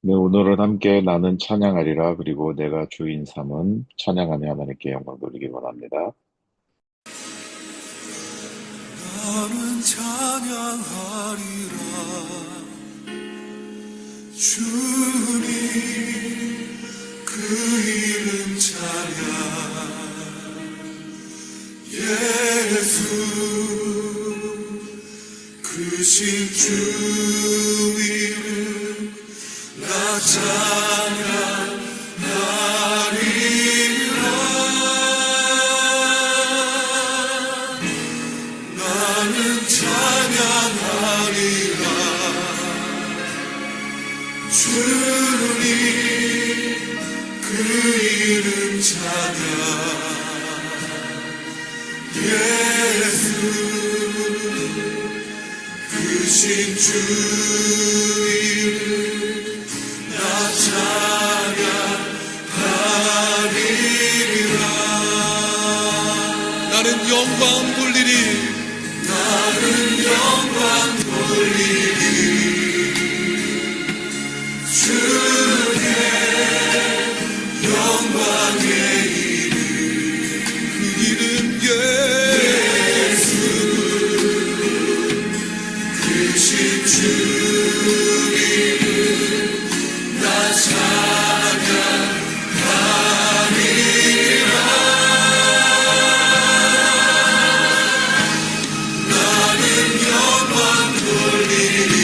네, 오늘은 함께 나는 찬양하리라. 그리고 내가 주인 삼은 찬양하며 하나님께 영광 돌리기 원합니다. 나는 찬양하리라. 주님 그 이름 찬양. 예수 크신 주 이름 나 찬양하리라. 나는 찬양하리라. 주님 그 이름 찬양. 예수 크신 주 이름 나 찬양하리라. 나는 영광 돌리리. 나는 영광 돌리리. 주의 영광의 이름. 그 이름 예수 크신 주 이름 나 찬양하리라. 나는 영광 돌리리.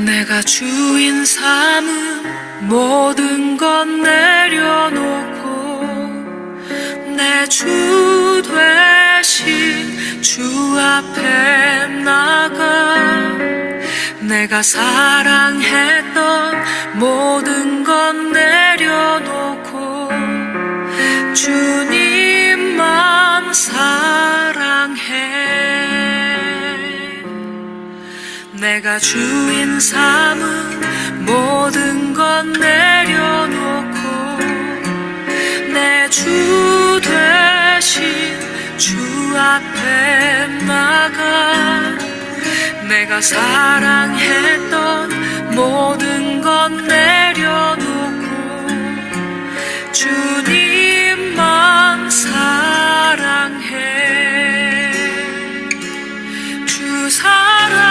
내가 주인 삼은 모든 것 내려놓고 내 주 되신 주 앞에 나가 내가 사랑했던 모든 것 내려놓고 주님만 사랑해. 내가 주인 삼은 모든 것 내려놓고 내 주 되신 주 앞에 나가 내가 사랑했던 모든 것 내려놓고 주님만 사랑해. 주 사랑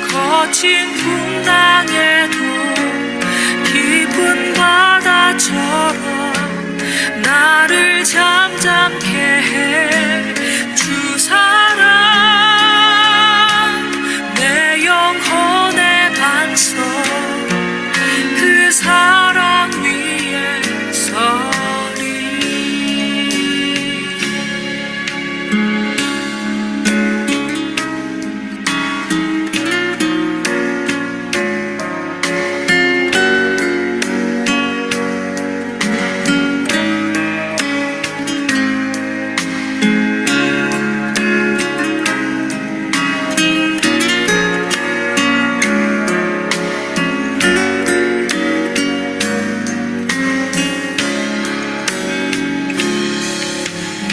거친 풍랑에도 깊은 바다처럼 나를 잠잠케 해. 주 사랑 내 영혼의 반석 그 사랑 위에 서리.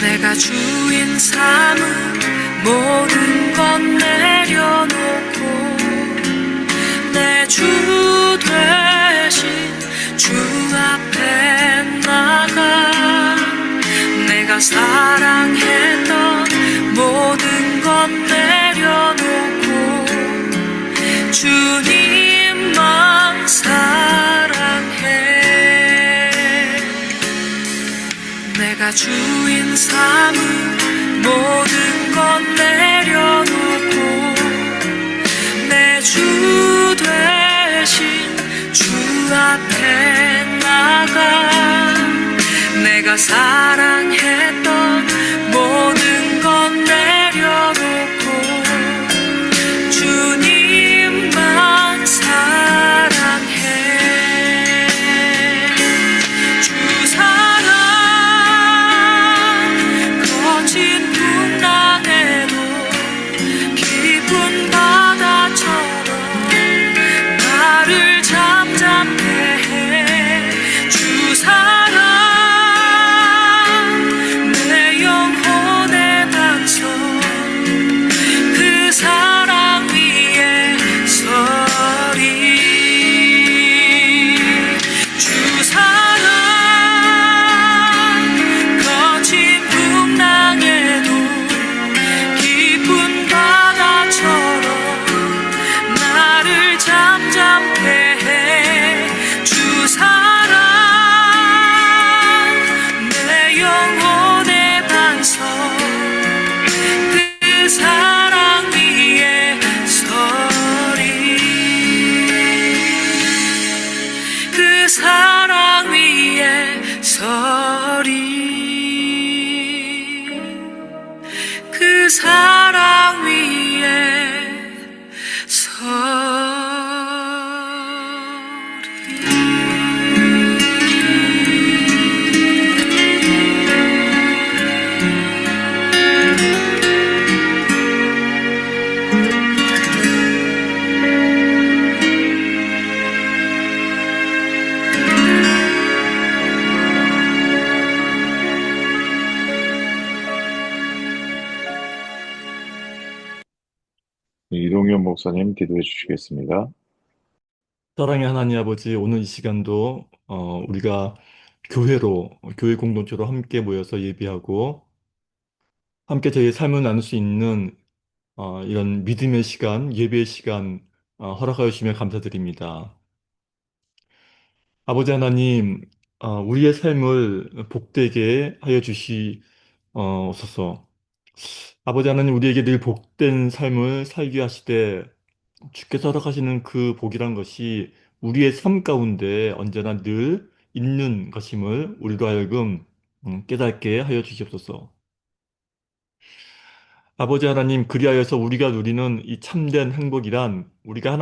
내가 주인 삼은 모든 것 내려놓고 내 주 되신 주 앞에 나가 내가 사랑했던 모든 것 내려놓고 주님만 사랑해. 내가 주인 삼은 모든 것 내려놓고 내 주 되신 주 앞에 나가 내가 사랑했던 모든 것 내려놓고 주님만 사랑해. 주 사랑 거친 풍랑에도 깊은 바다처럼 나를 잠잠케 해. 주 사랑 내 영혼의 반석 그 사랑 위에 서리. 주 사랑 거친 풍랑에도 깊은 바다처럼 나를 잠잠케 해. 주 사랑 내 영혼의 반석 그 사랑 위에 서리. 그 사랑 위에 서리. 그 사랑 위에 서리. 이동현 목사님 기도해 주시겠습니다. 사랑의 하나님 아버지, 오늘 이 시간도 우리가 교회 공동체로 함께 모여서 예배하고 함께 저희의 삶을 나눌 수 있는 이런 믿음의 시간, 예배의 시간 허락하여 주시며 감사드립니다. 아버지 하나님, 우리의 삶을 복되게 하여 주시옵소서. 아버지 하나님 우리에게 늘 복된 삶을 살게 하시되 주께서 허락하시는 그 복이란 것이 우리의 삶 가운데 언제나 늘 있는 것임을 우리로 하여금 깨닫게 하여 주시옵소서. 아버지 하나님, 그리하여서 우리가 누리는 이 참된 행복이란 우리가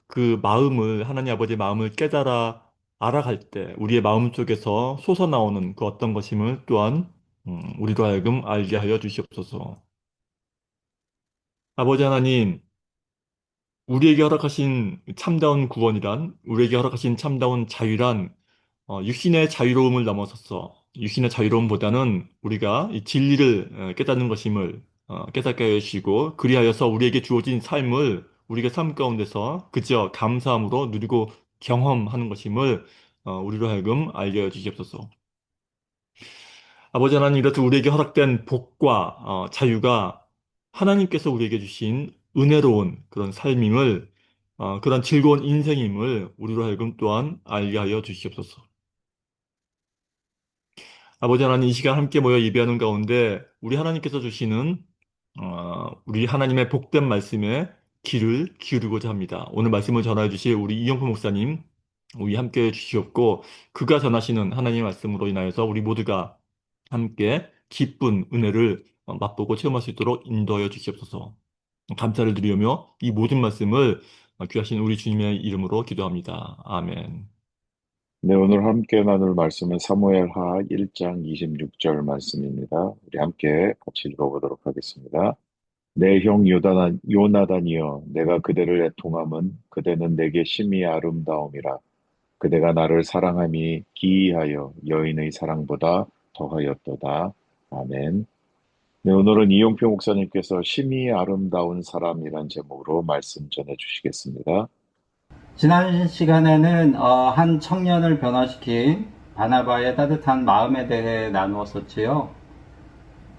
그 마음을, 하나님 아버지의 마음을 깨달아 알아갈 때 우리의 마음 속에서 솟아나오는 그 어떤 것임을 또한 우리로 하여금 알게 하여 주시옵소서. 아버지 하나님, 우리에게 허락하신 참다운 구원이란, 우리에게 허락하신 참다운 자유란, 육신의 자유로움을 넘어서서, 육신의 자유로움보다는 우리가 이 진리를 깨닫는 것임을 깨닫게 하여 주시고, 그리하여서 우리에게 주어진 삶을 우리가 삶 가운데서 그저 감사함으로 누리고 경험하는 것임을 우리로 하여금 알게 하여 주시옵소서. 아버지 하나님, 이렇듯 우리에게 허락된 복과 자유가 하나님께서 우리에게 주신 은혜로운 그런 삶임을, 그런 즐거운 인생임을 우리로 하여금 또한 알게 하여 주시옵소서. 아버지 하나님, 이 시간 함께 모여 예배하는 가운데 우리 하나님께서 주시는 우리 하나님의 복된 말씀에 귀를 기울이고자 합니다. 오늘 말씀을 전하여 주실 우리 이영표 목사님, 우리 함께 해 주시옵고, 그가 전하시는 하나님의 말씀으로 인하여서 우리 모두가 함께 기쁜 은혜를 맛보고 체험할 수 있도록 인도하여 주시옵소서. 감사를 드리며 이 모든 말씀을 귀하신 우리 주님의 이름으로 기도합니다. 아멘. 네, 오늘 함께 나눌 말씀은 사무엘하 1장 26절 말씀입니다. 우리 함께 같이 읽어보도록 하겠습니다. 내 형 요나단이여, 내가 그대를 애통함은 그대는 내게 심히 아름다움이라. 그대가 나를 사랑함이 기이하여 여인의 사랑보다 더하였도다. 아멘. 네, 오늘은 이용표 목사님께서 심히 아름다운 사람이란 제목으로 말씀 전해 주시겠습니다. 지난 시간에는 한 청년을 변화시킨 바나바의 따뜻한 마음에 대해 나누었었지요.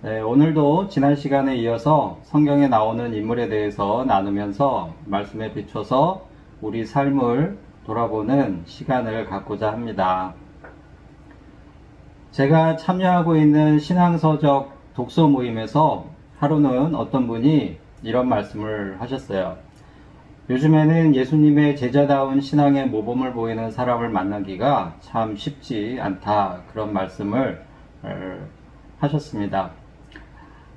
네, 오늘도 지난 시간에 이어서 성경에 나오는 인물에 대해서 나누면서 말씀에 비춰서 우리 삶을 돌아보는 시간을 갖고자 합니다. 제가 참여하고 있는 신앙서적 독서 모임에서 하루는 어떤 분이 이런 말씀을 하셨어요. 요즘에는 예수님의 제자다운 신앙의 모범을 보이는 사람을 만나기가 참 쉽지 않다, 그런 말씀을 하셨습니다.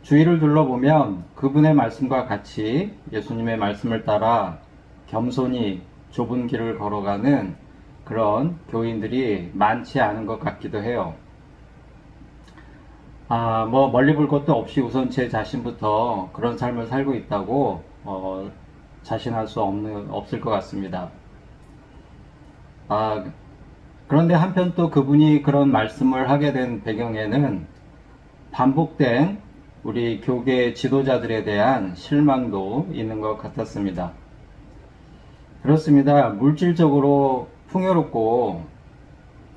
주위를 둘러보면 그분의 말씀과 같이 예수님의 말씀을 따라 겸손히 좁은 길을 걸어가는 그런 교인들이 많지 않은 것 같기도 해요. 멀리 볼 것도 없이 우선 제 자신부터 그런 삶을 살고 있다고 자신할 수 없을 것 같습니다. 그런데 한편 또 그분이 그런 말씀을 하게 된 배경에는 반복된 우리 교계 지도자들에 대한 실망도 있는 것 같았습니다. 그렇습니다. 물질적으로 풍요롭고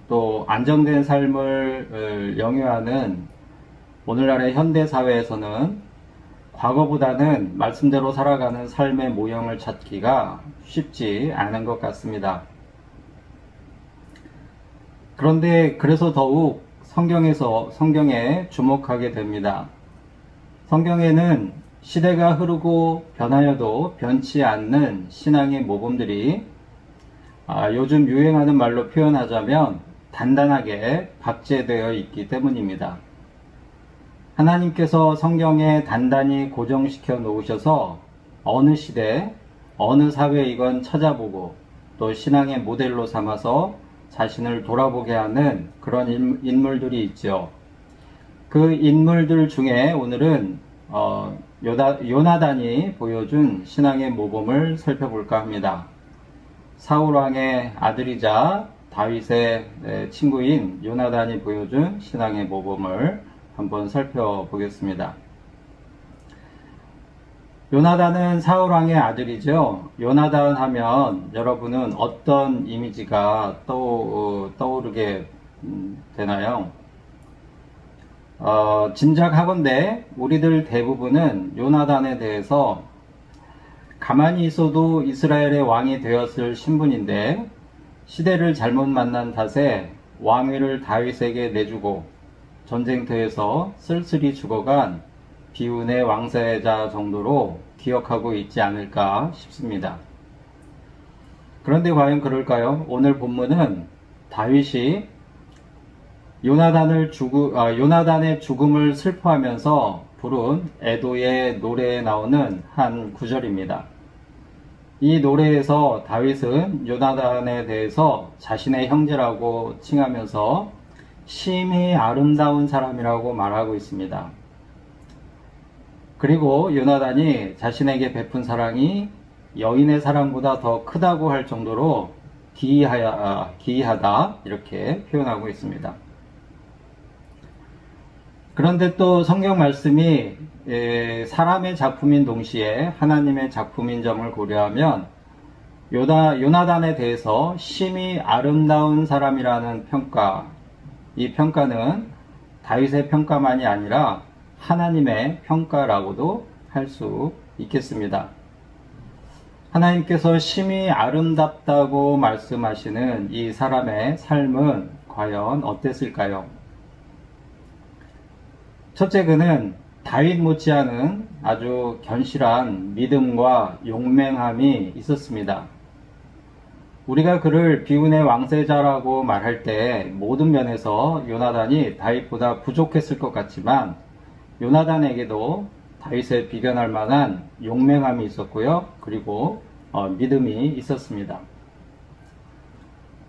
또 안정된 삶을 영위하는 오늘날의 현대 사회에서는 과거보다는 말씀대로 살아가는 삶의 모형을 찾기가 쉽지 않은 것 같습니다. 그런데 그래서 더욱 성경에 주목하게 됩니다. 성경에는 시대가 흐르고 변하여도 변치 않는 신앙의 모범들이 요즘 유행하는 말로 표현하자면 단단하게 박제되어 있기 때문입니다. 하나님께서 성경에 단단히 고정시켜 놓으셔서 어느 시대, 어느 사회이건 찾아보고 또 신앙의 모델로 삼아서 자신을 돌아보게 하는 그런 인물들이 있죠. 그 인물들 중에 오늘은 요나단이 보여준 신앙의 모범을 살펴볼까 합니다. 사울왕의 아들이자 다윗의 친구인 요나단이 보여준 신앙의 모범을 한번 살펴보겠습니다. 요나단은 사울왕의 아들이죠. 요나단 하면 여러분은 어떤 이미지가 떠오르게 되나요? 짐작하건대 우리들 대부분은 요나단에 대해서 가만히 있어도 이스라엘의 왕이 되었을 신분인데 시대를 잘못 만난 탓에 왕위를 다윗에게 내주고 전쟁터에서 쓸쓸히 죽어간 비운의 왕세자 정도로 기억하고 있지 않을까 싶습니다. 그런데 과연 그럴까요? 오늘 본문은 다윗이 요나단의 죽음을 슬퍼하면서 부른 애도의 노래에 나오는 한 구절입니다. 이 노래에서 다윗은 요나단에 대해서 자신의 형제라고 칭하면서 심히 아름다운 사람이라고 말하고 있습니다. 그리고 요나단이 자신에게 베푼 사랑이 여인의 사랑보다 더 크다고 할 정도로 기이하다 이렇게 표현하고 있습니다. 그런데 또 성경 말씀이 사람의 작품인 동시에 하나님의 작품인 점을 고려하면 요나단에 대해서 심히 아름다운 사람이라는 평가, 이 평가는 다윗의 평가만이 아니라 하나님의 평가라고도 할 수 있겠습니다. 하나님께서 심히 아름답다고 말씀하시는 이 사람의 삶은 과연 어땠을까요? 첫째, 그는 다윗 못지않은 아주 견실한 믿음과 용맹함이 있었습니다. 우리가 그를 비운의 왕세자라고 말할 때 모든 면에서 요나단이 다윗보다 부족했을 것 같지만 요나단에게도 다윗에 비견할 만한 용맹함이 있었고요. 그리고 믿음이 있었습니다.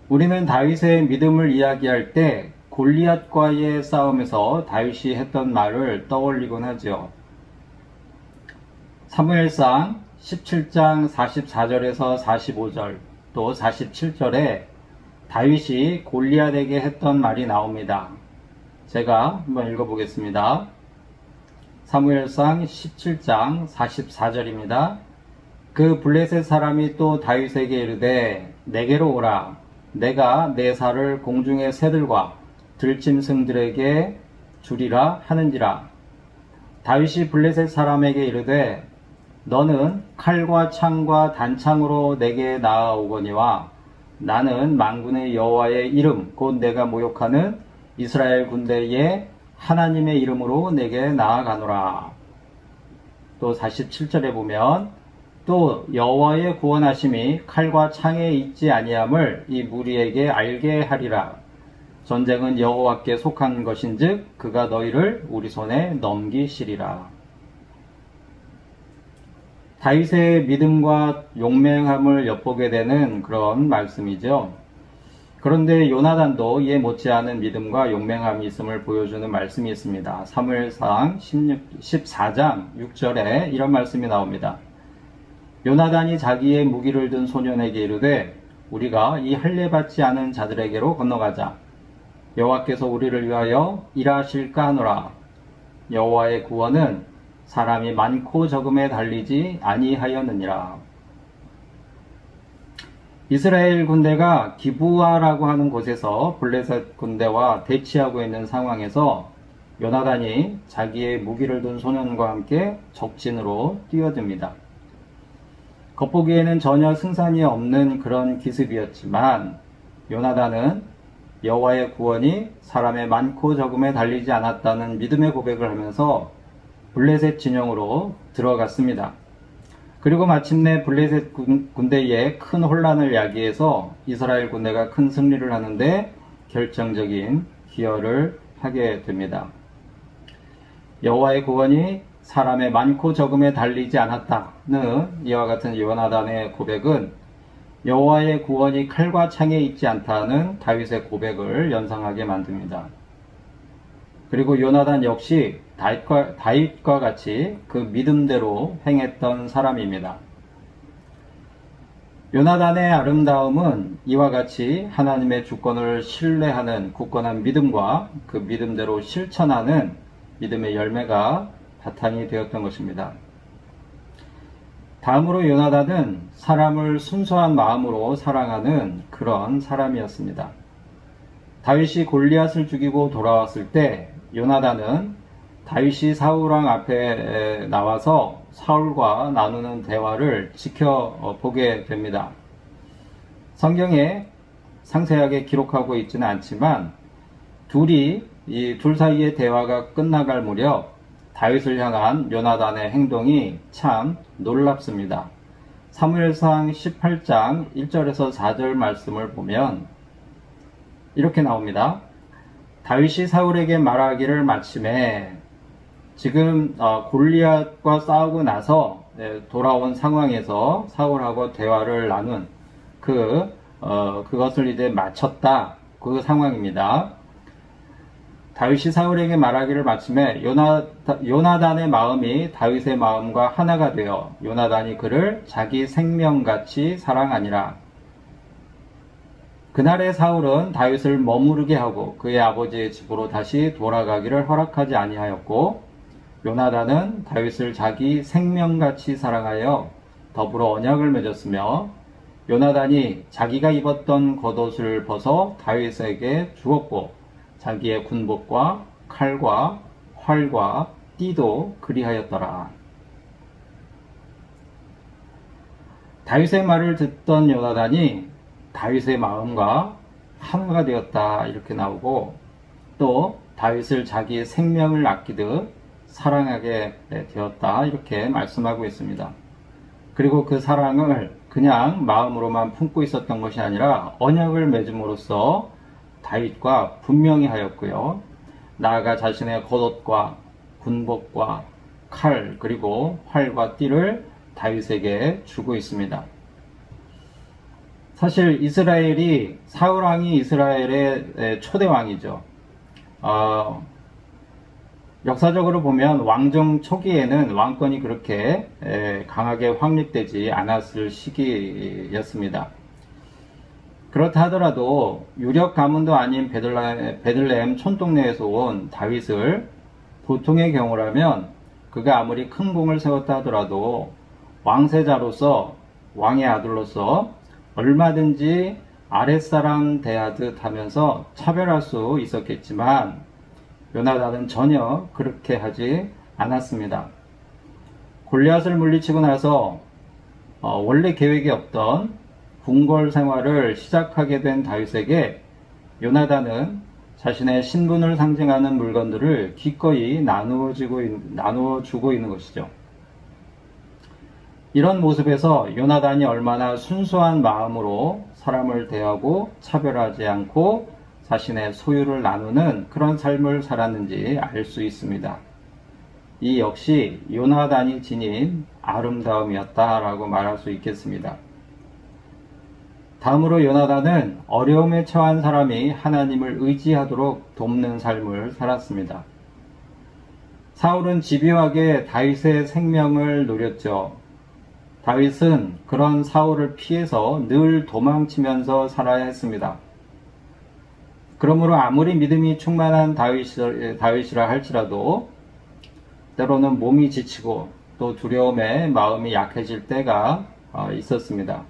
우리는 다윗의 믿음을 이야기할 때 골리앗과의 싸움에서 다윗이 했던 말을 떠올리곤 하죠. 사무엘상 17장 44절에서 45절 또 47절에 다윗이 골리앗에게 했던 말이 나옵니다. 제가 한번 읽어보겠습니다. 사무엘상 17장 44절입니다. 그 블레셋 사람이 또 다윗에게 이르되 내게로 오라. 내가 내 살을 공중의 새들과 들짐승들에게 주리라 하는지라. 다윗이 블레셋 사람에게 이르되 너는 칼과 창과 단창으로 내게 나아오거니와 나는 만군의 여호와의 이름 곧 내가 모욕하는 이스라엘 군대의 하나님의 이름으로 내게 나아가노라. 또 47절에 보면 또 여호와의 구원하심이 칼과 창에 있지 아니함을 이 무리에게 알게 하리라. 전쟁은 여호와께 속한 것인즉 그가 너희를 우리 손에 넘기시리라. 다윗의 믿음과 용맹함을 엿보게 되는 그런 말씀이죠. 그런데 요나단도 이에 못지않은 믿음과 용맹함이 있음을 보여주는 말씀이 있습니다. 사무엘상 14장 6절에 이런 말씀이 나옵니다. 요나단이 자기의 무기를 든 소년에게 이르되 우리가 이 할례 받지 않은 자들에게로 건너가자. 여호와께서 우리를 위하여 일하실까 하노라. 여호와의 구원은 사람이 많고 적음에 달리지 아니하였느니라. 이스라엘 군대가 기브아라고 하는 곳에서 블레셋 군대와 대치하고 있는 상황에서 요나단이 자기의 무기를 든 소년과 함께 적진으로 뛰어듭니다. 겉보기에는 전혀 승산이 없는 그런 기습이었지만 요나단은 여호와의 구원이 사람의 많고 적음에 달리지 않았다는 믿음의 고백을 하면서 블레셋 진영으로 들어갔습니다. 그리고 마침내 블레셋 군대에 큰 혼란을 야기해서 이스라엘 군대가 큰 승리를 하는데 결정적인 기여를 하게 됩니다. 여호와의 구원이 사람의 많고 적음에 달리지 않았다는 이와 같은 요나단의 고백은 여호와의 구원이 칼과 창에 있지 않다는 다윗의 고백을 연상하게 만듭니다. 그리고 요나단 역시 다윗과 같이 그 믿음대로 행했던 사람입니다. 요나단의 아름다움은 이와 같이 하나님의 주권을 신뢰하는 굳건한 믿음과 그 믿음대로 실천하는 믿음의 열매가 바탕이 되었던 것입니다. 다음으로 요나단은 사람을 순수한 마음으로 사랑하는 그런 사람이었습니다. 다윗이 골리앗을 죽이고 돌아왔을 때 요나단은 다윗이 사울왕 앞에 나와서 사울과 나누는 대화를 지켜보게 됩니다. 성경에 상세하게 기록하고 있지는 않지만 이 둘 사이의 대화가 끝나갈 무렵 다윗을 향한 요나단의 행동이 참 놀랍습니다. 사무엘상 18장 1절에서 4절 말씀을 보면 이렇게 나옵니다. 다윗이 사울에게 말하기를 마침에, 지금 골리앗과 싸우고 나서 돌아온 상황에서 사울하고 대화를 나눈 그것을 이제 마쳤다, 그 상황입니다. 다윗이 사울에게 말하기를 마침에 요나단의 마음이 다윗의 마음과 하나가 되어 요나단이 그를 자기 생명같이 사랑하니라. 그날의 사울은 다윗을 머무르게 하고 그의 아버지의 집으로 다시 돌아가기를 허락하지 아니하였고, 요나단은 다윗을 자기 생명같이 사랑하여 더불어 언약을 맺었으며, 요나단이 자기가 입었던 겉옷을 벗어 다윗에게 주었고 자기의 군복과 칼과 활과 띠도 그리하였더라. 다윗의 말을 듣던 요나단이 다윗의 마음과 하나가 되었다, 이렇게 나오고, 또 다윗을 자기의 생명을 아끼듯 사랑하게 되었다, 이렇게 말씀하고 있습니다. 그리고 그 사랑을 그냥 마음으로만 품고 있었던 것이 아니라 언약을 맺음으로써 다윗과 분명히 하였고요. 나아가 자신의 겉옷과 군복과 칼 그리고 활과 띠를 다윗에게 주고 있습니다. 사실 이스라엘이, 사울왕이 이스라엘의 초대 왕이죠. 역사적으로 보면 왕정 초기에는 왕권이 그렇게 강하게 확립되지 않았을 시기였습니다. 그렇다 하더라도 유력 가문도 아닌 베들레헴 촌동네에서 온 다윗을 보통의 경우라면 그가 아무리 큰 공을 세웠다 하더라도 왕세자로서, 왕의 아들로서 얼마든지 아랫사람 대하듯 하면서 차별할 수 있었겠지만, 요나단은 전혀 그렇게 하지 않았습니다. 골리앗을 물리치고 나서 원래 계획이 없던 궁궐 생활을 시작하게 된 다윗에게 요나단은 자신의 신분을 상징하는 물건들을 기꺼이 나누어주고 있는 것이죠. 이런 모습에서 요나단이 얼마나 순수한 마음으로 사람을 대하고 차별하지 않고 자신의 소유를 나누는 그런 삶을 살았는지 알 수 있습니다. 이 역시 요나단이 지닌 아름다움이었다라고 말할 수 있겠습니다. 다음으로 요나단은 어려움에 처한 사람이 하나님을 의지하도록 돕는 삶을 살았습니다. 사울은 집요하게 다윗의 생명을 노렸죠. 다윗은 그런 사울을 피해서 늘 도망치면서 살아야 했습니다. 그러므로 아무리 믿음이 충만한 다윗이라 할지라도 때로는 몸이 지치고 또 두려움에 마음이 약해질 때가 있었습니다.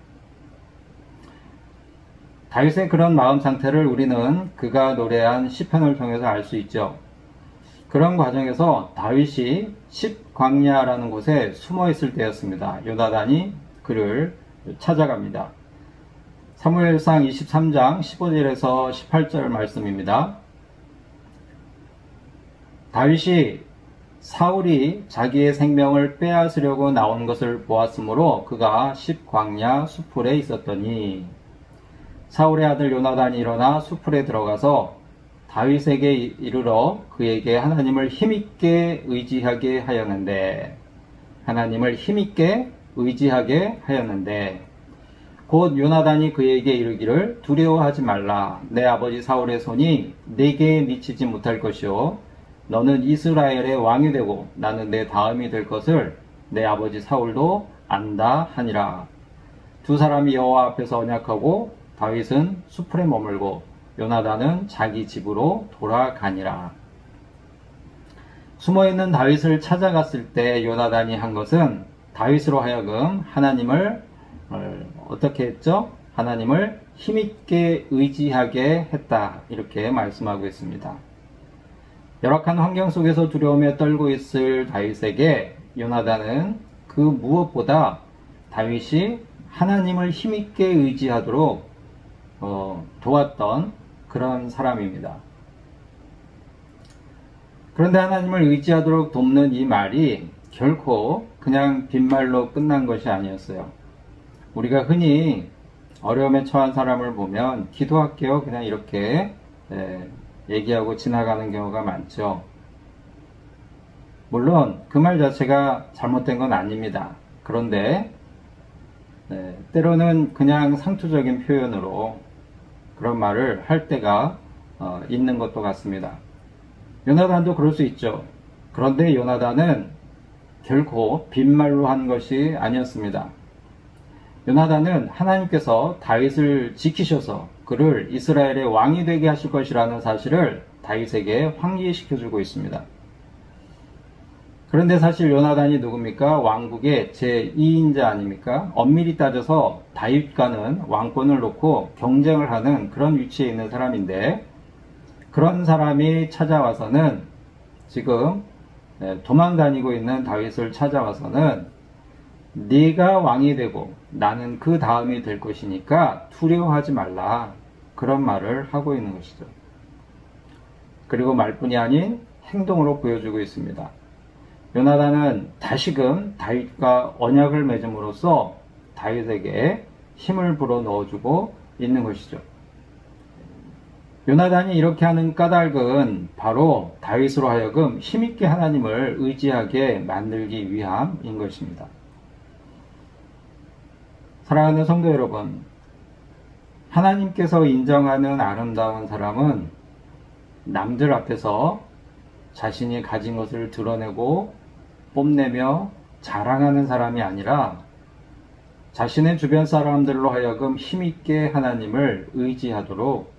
다윗의 그런 마음 상태를 우리는 그가 노래한 시편을 통해서 알 수 있죠. 그런 과정에서 다윗이 십광야라는 곳에 숨어 있을 때였습니다. 요나단이 그를 찾아갑니다. 사무엘상 23장 15절에서 18절 말씀입니다. 다윗이 사울이 자기의 생명을 빼앗으려고 나온 것을 보았으므로 그가 십광야 수풀에 있었더니, 사울의 아들 요나단이 일어나 수풀에 들어가서 다윗에게 이르러 그에게 하나님을 힘있게 의지하게 하였는데, 곧 요나단이 그에게 이르기를 두려워하지 말라. 내 아버지 사울의 손이 내게 미치지 못할 것이요 너는 이스라엘의 왕이 되고 나는 내 다음이 될 것을 내 아버지 사울도 안다 하니라. 두 사람이 여호와 앞에서 언약하고 다윗은 수풀에 머물고 요나단은 자기 집으로 돌아가니라. 숨어있는 다윗을 찾아갔을 때 요나단이 한 것은 다윗으로 하여금 하나님을 어떻게 했죠? 하나님을 힘있게 의지하게 했다, 이렇게 말씀하고 있습니다. 열악한 환경 속에서 두려움에 떨고 있을 다윗에게 요나단은 그 무엇보다 다윗이 하나님을 힘있게 의지하도록 도왔던 그런 사람입니다. 그런데 하나님을 의지하도록 돕는 이 말이 결코 그냥 빈말로 끝난 것이 아니었어요. 우리가 흔히 어려움에 처한 사람을 보면 기도할게요 그냥 이렇게 얘기하고 지나가는 경우가 많죠. 물론 그 말 자체가 잘못된 건 아닙니다. 그런데 때로는 그냥 상투적인 표현으로 그런 말을 할 때가 있는 것도 같습니다. 요나단도 그럴 수 있죠. 그런데 요나단은 결코 빈말로 한 것이 아니었습니다. 요나단은 하나님께서 다윗을 지키셔서 그를 이스라엘의 왕이 되게 하실 것이라는 사실을 다윗에게 확리시켜주고 있습니다. 그런데 사실 요나단이 누굽니까? 왕국의 제2인자 아닙니까? 엄밀히 따져서 다윗과는 왕권을 놓고 경쟁을 하는 그런 위치에 있는 사람인데, 그런 사람이 찾아와서는 지금 도망다니고 있는 다윗을 찾아와서는 네가 왕이 되고 나는 그 다음이 될 것이니까 두려워하지 말라, 그런 말을 하고 있는 것이죠. 그리고 말뿐이 아닌 행동으로 보여주고 있습니다. 요나단은 다시금 다윗과 언약을 맺음으로써 다윗에게 힘을 불어 넣어주고 있는 것이죠. 요나단이 이렇게 하는 까닭은 바로 다윗으로 하여금 힘있게 하나님을 의지하게 만들기 위함인 것입니다. 사랑하는 성도 여러분, 하나님께서 인정하는 아름다운 사람은 남들 앞에서 자신이 가진 것을 드러내고 뽐내며 자랑하는 사람이 아니라 자신의 주변 사람들로 하여금 힘있게 하나님을 의지하도록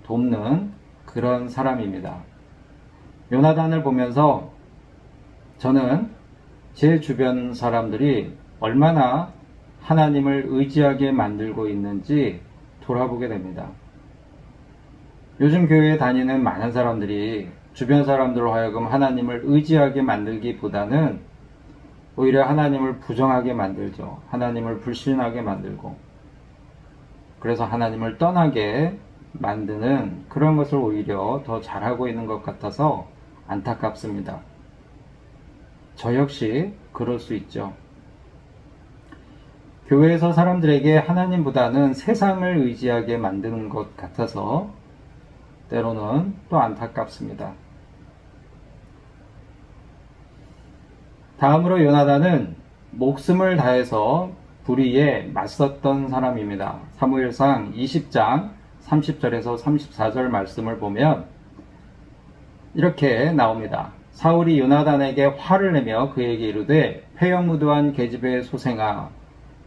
돕는 그런 사람입니다. 요나단을 보면서 저는 제 주변 사람들이 얼마나 하나님을 의지하게 만들고 있는지 돌아보게 됩니다. 요즘 교회에 다니는 많은 사람들이 주변 사람들로 하여금 하나님을 의지하게 만들기보다는 오히려 하나님을 부정하게 만들죠. 하나님을 불신하게 만들고, 그래서 하나님을 떠나게 만드는 그런 것을 오히려 더 잘하고 있는 것 같아서 안타깝습니다. 저 역시 그럴 수 있죠. 교회에서 사람들에게 하나님보다는 세상을 의지하게 만드는 것 같아서 때로는 또 안타깝습니다. 다음으로 요나단은 목숨을 다해서 불의에 맞섰던 사람입니다. 사무엘상 20장 30절에서 34절 말씀을 보면 이렇게 나옵니다. 사울이 요나단에게 화를 내며 그에게 이르되 회영무도한 계집의 소생아,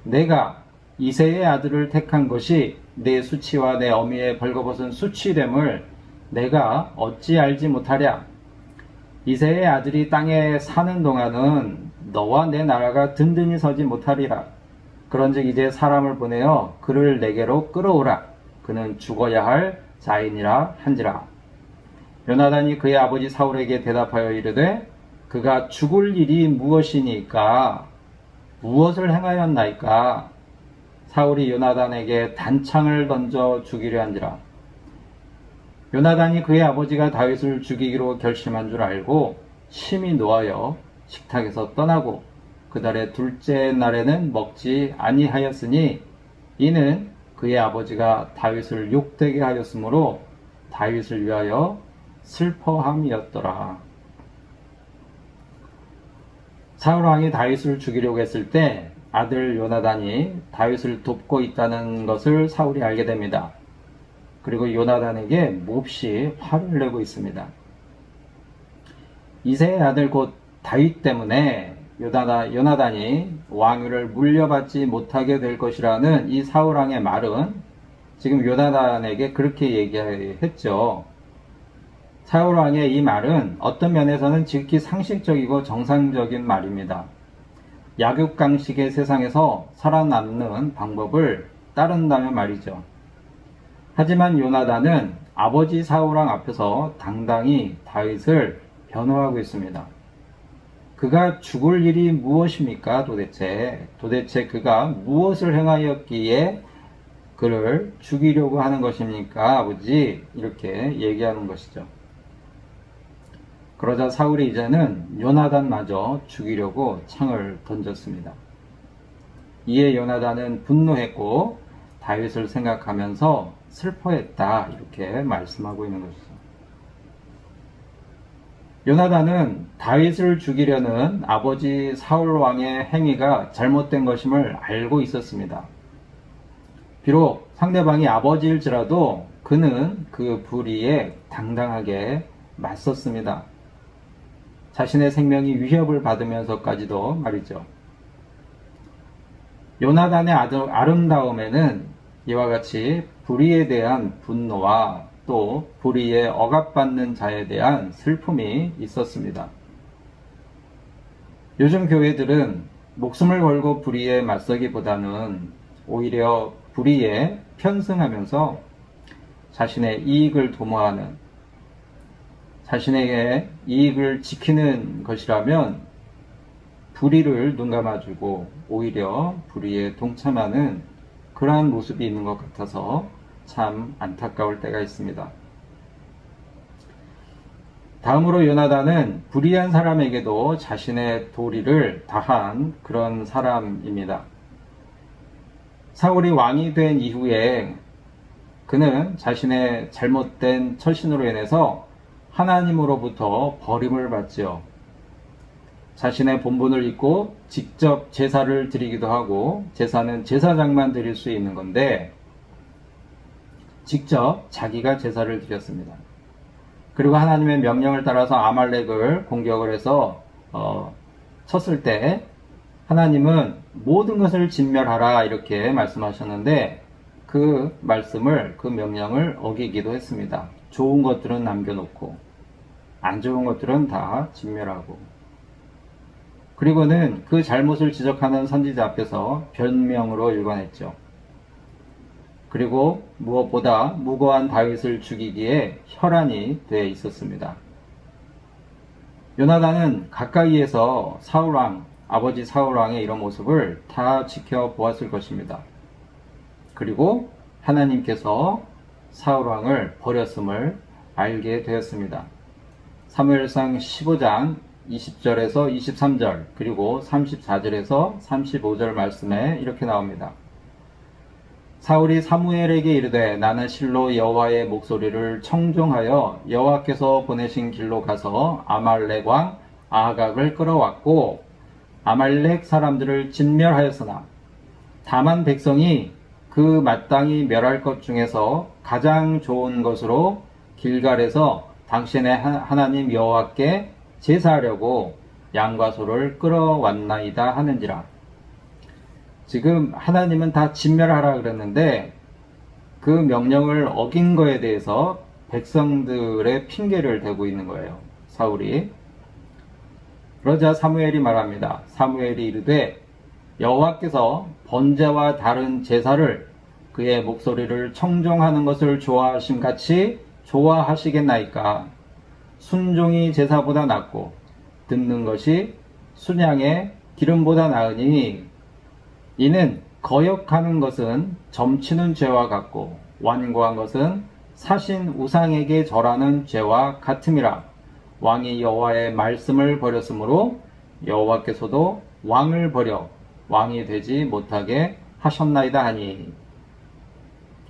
내가 이새의 아들을 택한 것이 내 수치와 내 어미의 벌거벗은 수치됨을 내가 어찌 알지 못하랴. 이새의 아들이 땅에 사는 동안은 너와 내 나라가 든든히 서지 못하리라. 그런즉 이제 사람을 보내어 그를 내게로 끌어오라. 그는 죽어야 할 자인이라 한지라. 요나단이 그의 아버지 사울에게 대답하여 이르되 그가 죽을 일이 무엇이니까? 무엇을 행하였나이까? 사울이 요나단에게 단창을 던져 죽이려 한지라. 요나단이 그의 아버지가 다윗을 죽이기로 결심한 줄 알고 심히 노하여 식탁에서 떠나고 그 달의 둘째 날에는 먹지 아니하였으니 이는 그의 아버지가 다윗을 욕되게 하였으므로 다윗을 위하여 슬퍼함이었더라. 사울왕이 다윗을 죽이려고 했을 때 아들 요나단이 다윗을 돕고 있다는 것을 사울이 알게 됩니다. 그리고 요나단에게 몹시 화를 내고 있습니다. 이새의 아들 곧 다윗 때문에 요나단이 왕위를 물려받지 못하게 될 것이라는 이 사울왕의 말은 지금 요나단에게 그렇게 얘기했죠. 사울왕의 이 말은 어떤 면에서는 지극히 상식적이고 정상적인 말입니다. 약육강식의 세상에서 살아남는 방법을 따른다면 말이죠. 하지만 요나단은 아버지 사울왕 앞에서 당당히 다윗을 변호하고 있습니다. 그가 죽을 일이 무엇입니까? 도대체 그가 무엇을 행하였기에 그를 죽이려고 하는 것입니까? 아버지, 이렇게 얘기하는 것이죠. 그러자 사울이 이제는 요나단마저 죽이려고 창을 던졌습니다. 이에 요나단은 분노했고 다윗을 생각하면서 슬퍼했다, 이렇게 말씀하고 있는 것이죠. 요나단은 다윗을 죽이려는 아버지 사울 왕의 행위가 잘못된 것임을 알고 있었습니다. 비록 상대방이 아버지일지라도 그는 그 불의에 당당하게 맞섰습니다. 자신의 생명이 위협을 받으면서까지도 말이죠. 요나단의 아름다움에는 이와 같이 불의에 대한 분노와 또 불의에 억압받는 자에 대한 슬픔이 있었습니다. 요즘 교회들은 목숨을 걸고 불의에 맞서기보다는 오히려 불의에 편승하면서 자신의 이익을 도모하는, 자신에게 이익을 지키는 것이라면 불의를 눈감아주고 오히려 불의에 동참하는 그러한 모습이 있는 것 같아서 참 안타까울 때가 있습니다. 다음으로 요나단은 불의한 사람에게도 자신의 도리를 다한 그런 사람입니다. 사울이 왕이 된 이후에 그는 자신의 잘못된 처신으로 인해서 하나님으로부터 버림을 받지요. 자신의 본분을 잊고 직접 제사를 드리기도 하고, 제사는 제사장만 드릴 수 있는 건데 직접 자기가 제사를 드렸습니다. 그리고 하나님의 명령을 따라서 아말렉을 공격을 해서 쳤을 때 하나님은 모든 것을 진멸하라, 이렇게 말씀하셨는데 그 말씀을, 그 명령을 어기기도 했습니다. 좋은 것들은 남겨놓고 안 좋은 것들은 다 진멸하고, 그리고는 그 잘못을 지적하는 선지자 앞에서 변명으로 일관했죠. 그리고 무엇보다 무고한 다윗을 죽이기에 혈안이 돼 있었습니다. 요나단은 가까이에서 사울왕, 아버지 사울왕의 이런 모습을 다 지켜보았을 것입니다. 그리고 하나님께서 사울왕을 버렸음을 알게 되었습니다. 사무엘상 15장 20절에서 23절 그리고 34절에서 35절 말씀에 이렇게 나옵니다. 사울이 사무엘에게 이르되 나는 실로 여호와의 목소리를 청종하여 여호와께서 보내신 길로 가서 아말렉 왕 아각을 끌어왔고 아말렉 사람들을 진멸하였으나 다만 백성이 그 마땅히 멸할 것 중에서 가장 좋은 것으로 길갈에서 당신의 하나님 여호와께 제사하려고 양과 소를 끌어왔나이다 하는지라. 지금 하나님은 다 진멸하라 그랬는데 그 명령을 어긴 거에 대해서 백성들의 핑계를 대고 있는 거예요, 사울이. 그러자 사무엘이 말합니다. 사무엘이 이르되 여호와께서 번제와 다른 제사를 그의 목소리를 청종하는 것을 좋아하심 같이 좋아하시겠나이까. 순종이 제사보다 낫고 듣는 것이 순양의 기름보다 나으니 이는 거역하는 것은 점치는 죄와 같고 완고한 것은 사신 우상에게 절하는 죄와 같음이라. 왕이 여호와의 말씀을 버렸으므로 여호와께서도 왕을 버려 왕이 되지 못하게 하셨나이다 하니.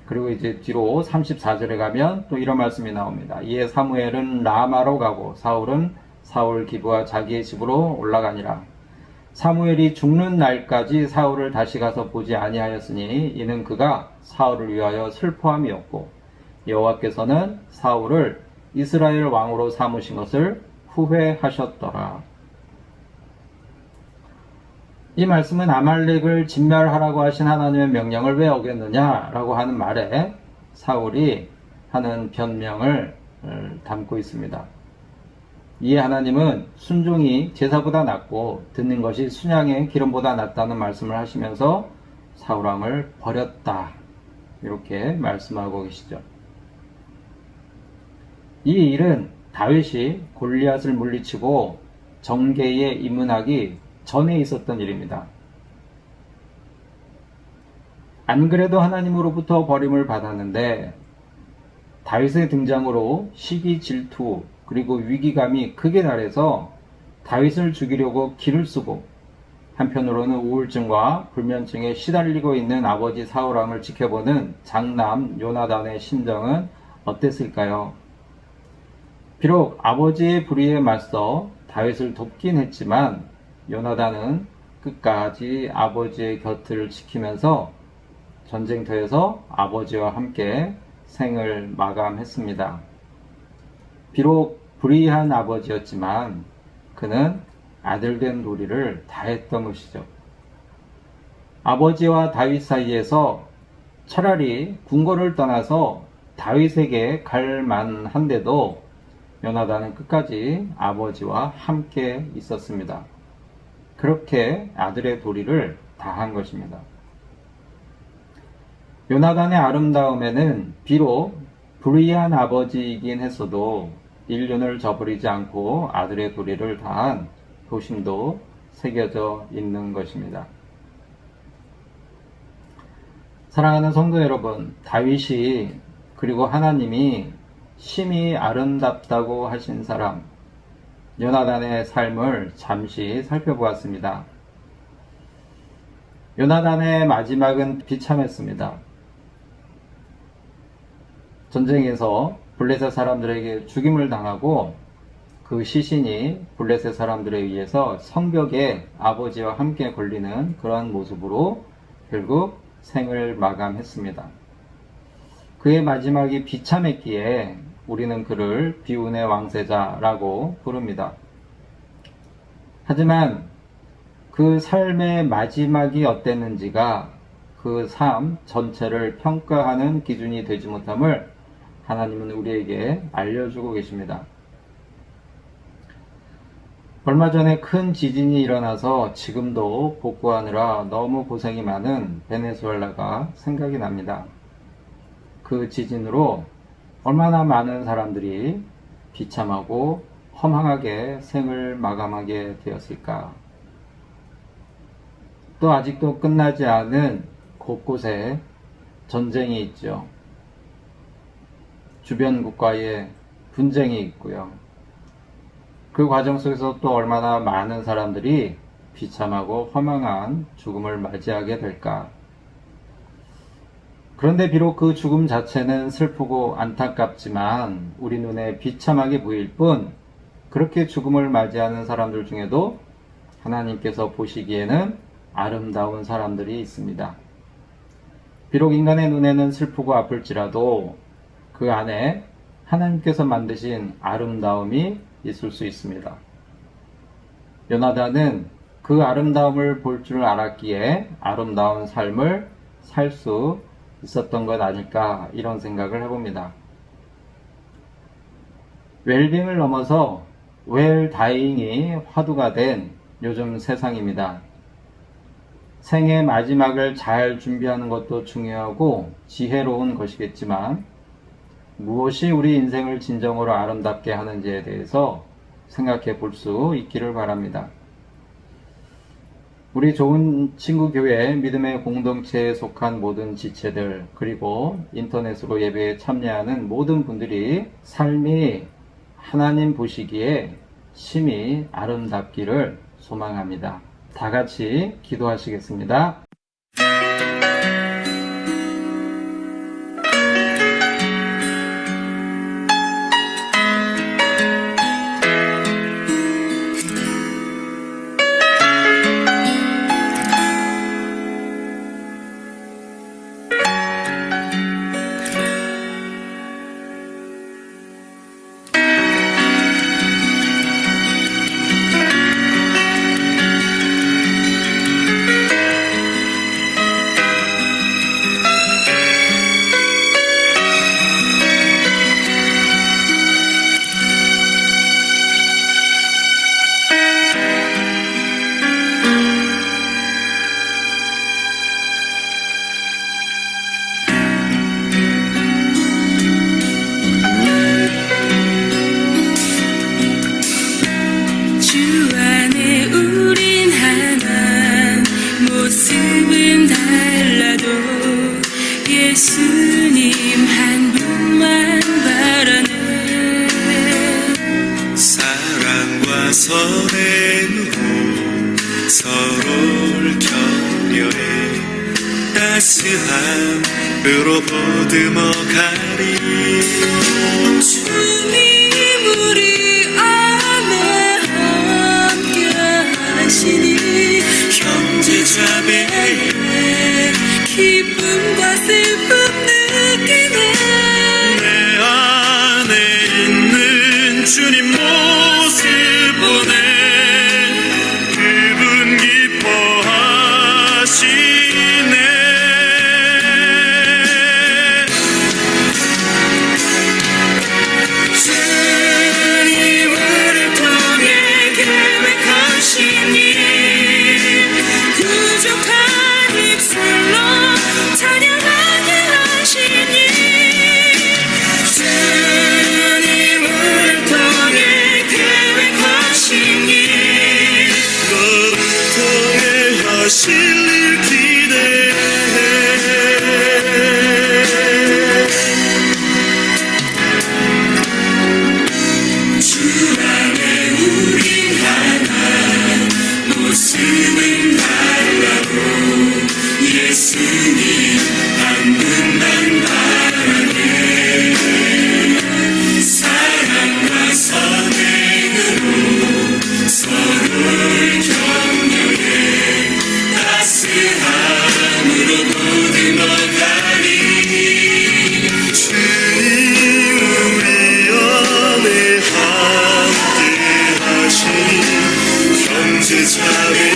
그리고 이제 뒤로 34절에 가면 또 이런 말씀이 나옵니다. 이에 사무엘은 라마로 가고 사울은 사울 기브와 자기의 집으로 올라가니라. 사무엘이 죽는 날까지 사울을 다시 가서 보지 아니하였으니 이는 그가 사울을 위하여 슬퍼함이었고 여호와께서는 사울을 이스라엘 왕으로 삼으신 것을 후회하셨더라. 이 말씀은 아말렉을 진멸하라고 하신 하나님의 명령을 왜 어겼느냐라고 하는 말에 사울이 하는 변명을 담고 있습니다. 이에 하나님은 순종이 제사보다 낫고 듣는 것이 순양의 기름보다 낫다는 말씀을 하시면서 사울왕을 버렸다, 이렇게 말씀하고 계시죠. 이 일은 다윗이 골리앗을 물리치고 정계에 입문하기 전에 있었던 일입니다. 안 그래도 하나님으로부터 버림을 받았는데 다윗의 등장으로 시기 질투 그리고 위기감이 극에 달해서 다윗을 죽이려고 기를 쓰고 한편으로는 우울증과 불면증에 시달리고 있는 아버지 사울왕을 지켜보는 장남 요나단의 심정은 어땠을까요? 비록 아버지의 불의에 맞서 다윗을 돕긴 했지만 요나단은 끝까지 아버지의 곁을 지키면서 전쟁터에서 아버지와 함께 생을 마감했습니다. 비록 불의한 아버지였지만 그는 아들된 도리를 다했던 것이죠. 아버지와 다윗 사이에서 차라리 궁궐을 떠나서 다윗에게 갈 만한데도 요나단은 끝까지 아버지와 함께 있었습니다. 그렇게 아들의 도리를 다한 것입니다. 요나단의 아름다움에는 비록 불의한 아버지이긴 했어도 인륜을 저버리지 않고 아들의 도리를 다한 도심도 새겨져 있는 것입니다. 사랑하는 성도 여러분, 다윗이 그리고 하나님이 심히 아름답다고 하신 사람 요나단의 삶을 잠시 살펴보았습니다. 요나단의 마지막은 비참했습니다. 전쟁에서 블레셋 사람들에게 죽임을 당하고 그 시신이 블레셋 사람들에 의해서 성벽에 아버지와 함께 걸리는 그러한 모습으로 결국 생을 마감했습니다. 그의 마지막이 비참했기에 우리는 그를 비운의 왕세자라고 부릅니다. 하지만 그 삶의 마지막이 어땠는지가 그 삶 전체를 평가하는 기준이 되지 못함을 하나님은 우리에게 알려주고 계십니다. 얼마 전에 큰 지진이 일어나서 지금도 복구하느라 너무 고생이 많은 베네수엘라가 생각이 납니다. 그 지진으로 얼마나 많은 사람들이 비참하고 허망하게 생을 마감하게 되었을까. 또 아직도 끝나지 않은 곳곳에 전쟁이 있죠. 주변 국가에 분쟁이 있고요. 그 과정 속에서 또 얼마나 많은 사람들이 비참하고 허망한 죽음을 맞이하게 될까. 그런데 비록 그 죽음 자체는 슬프고 안타깝지만 우리 눈에 비참하게 보일 뿐 그렇게 죽음을 맞이하는 사람들 중에도 하나님께서 보시기에는 아름다운 사람들이 있습니다. 비록 인간의 눈에는 슬프고 아플지라도 그 안에 하나님께서 만드신 아름다움이 있을 수 있습니다. 요나단은 그 아름다움을 볼 줄 알았기에 아름다운 삶을 살 수 있었던 것 아닐까 이런 생각을 해봅니다. 웰빙을 넘어서 웰다잉이 화두가 된 요즘 세상입니다. 생의 마지막을 잘 준비하는 것도 중요하고 지혜로운 것이겠지만 무엇이 우리 인생을 진정으로 아름답게 하는지에 대해서 생각해 볼 수 있기를 바랍니다. 우리 좋은 친구 교회 믿음의 공동체에 속한 모든 지체들 그리고 인터넷으로 예배에 참여하는 모든 분들이 삶이 하나님 보시기에 심히 아름답기를 소망합니다. 다 같이 기도하시겠습니다. 서로를 격려해 따스함으로 보듬어가리. 주님 우리 안에 함께 하시니 형제 자매의 기쁨과 슬픔 느끼네. 내 안에 있는 주님 모습 보네. 그분 기뻐하시네. 주님을 통해 계획하신 일 부족한 입술로 찬양하게 하시니. 주님을 통해 계획하신 일 너를 통해 하실 일 기대해. 주 안에 우린 하나 모습은 달라도 예수님 한 분만 바라네. 사랑과 선행으로 서로를 격려해 따스함으로 보듬어가리. 주님 우리 안에 함께 하시니 형제 자매의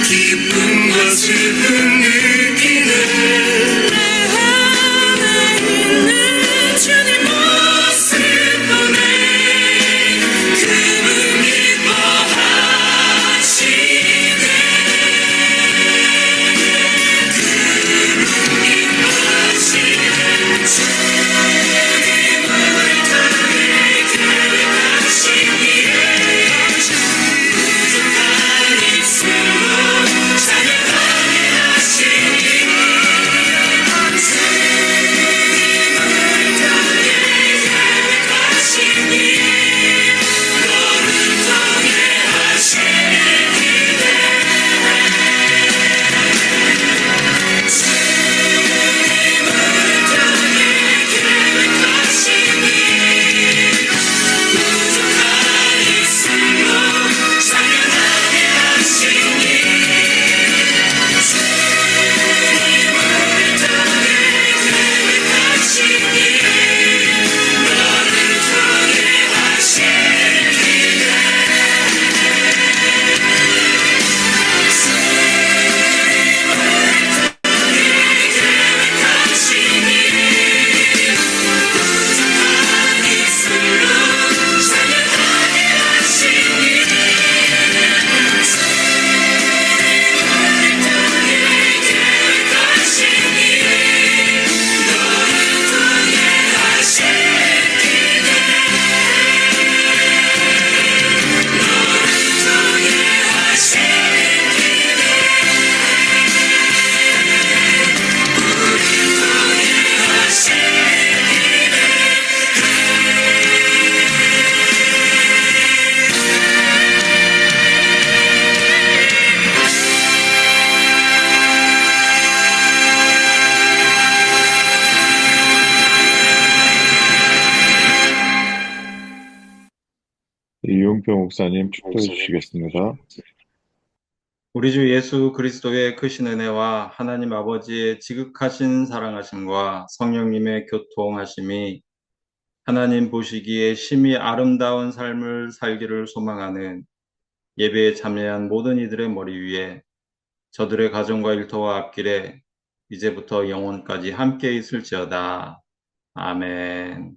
기쁨과 슬픔 느끼네. 내 안에 있는 주님 모습 보네. 그분 기뻐하시네. 그분 기뻐하시네. 주님을 통해 계획하신 일에 부족한 입술로 찬양하게 하시니. 주님을 통해 계획하신 일 너를 통해 하실 기대. 주님을 통해 계획하신 일 부족한 입술로 찬양하게 하시니. 주님을 통해 계획하신 일 너를 통해 하실 기대. 계획하신 일 부족한 입술로 찬양하게 하시니. 주님을 통해 계획하신 일 너를 통해 하실 기대. 너를 통해 하실 기대. 우리 통해 하실 이용표 목사님 축도해 주시겠습니다. 우리 주 예수 그리스도의 크신 은혜와 하나님 아버지의 지극하신 사랑하심과 성령님의 교통하심이 하나님 보시기에 심히 아름다운 삶을 살기를 소망하는 예배에 참여한 모든 이들의 머리 위에 저들의 가정과 일터와 앞길에 이제부터 영원까지 함께 있을지어다. 아멘.